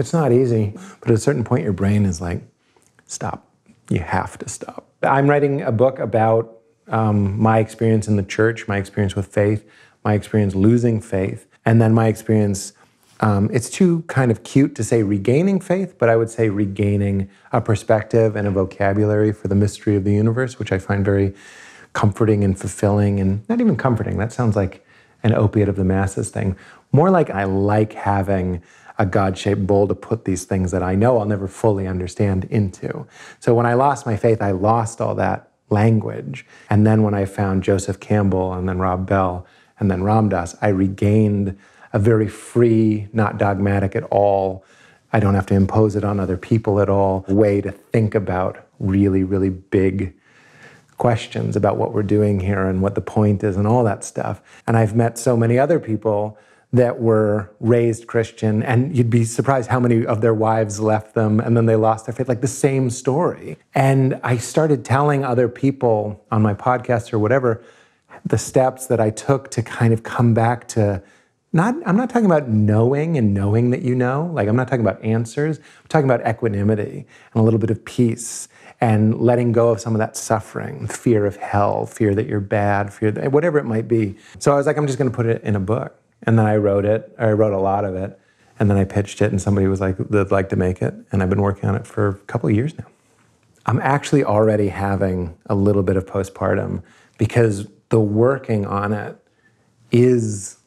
It's not easy, but at a certain point your brain is like, stop. You have to stop. I'm writing a book about my experience in the church, my experience with faith, my experience losing faith, and then my experience, it's too kind of cute to say regaining faith, but I would say regaining a perspective and a vocabulary for the mystery of the universe, which I find very comforting and fulfilling, and not even comforting, that sounds like an opiate of the masses thing. More like I like having a God-shaped bowl to put these things that I know I'll never fully understand into. So when I lost my faith, I lost all that language. And then when I found Joseph Campbell and then Rob Bell and then Ram Dass, I regained a very free, not dogmatic at all, I don't have to impose it on other people at all, way to think about really, really big questions about what we're doing here and what the point is and all that stuff. And I've met so many other people that were raised Christian, and you'd be surprised how many of their wives left them and then they lost their faith, like the same story. And I started telling other people on my podcast or whatever, the steps that I took to kind of come back to, I'm not talking about knowing and knowing that you know, like I'm not talking about answers, I'm talking about equanimity and a little bit of peace and letting go of some of that suffering, fear of hell, fear that you're bad, fear that, whatever it might be. So I was like, I'm just gonna put it in a book. And then I wrote it, or I wrote a lot of it, and then I pitched it and somebody was like, they'd like to make it, and I've been working on it for a couple of years now. I'm actually already having a little bit of postpartum because the working on it is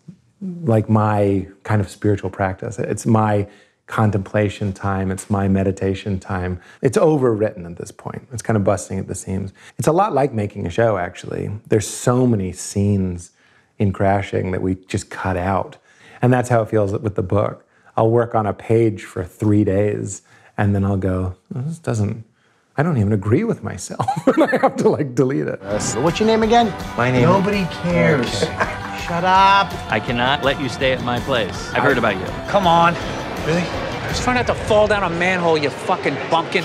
like my kind of spiritual practice. It's my contemplation time, it's my meditation time. It's overwritten at this point. It's kind of busting at the seams. It's a lot like making a show, actually. There's so many scenes in Crashing that we just cut out. And that's how it feels with the book. I'll work on a page for 3 days, and then I'll go, I don't even agree with myself. And I have to like delete it. What's your name again? My name. Nobody cares. Shut up. I cannot let you stay at my place. I've heard about you. Come on. Really? Just try not to fall down a manhole, you fucking bumpkin.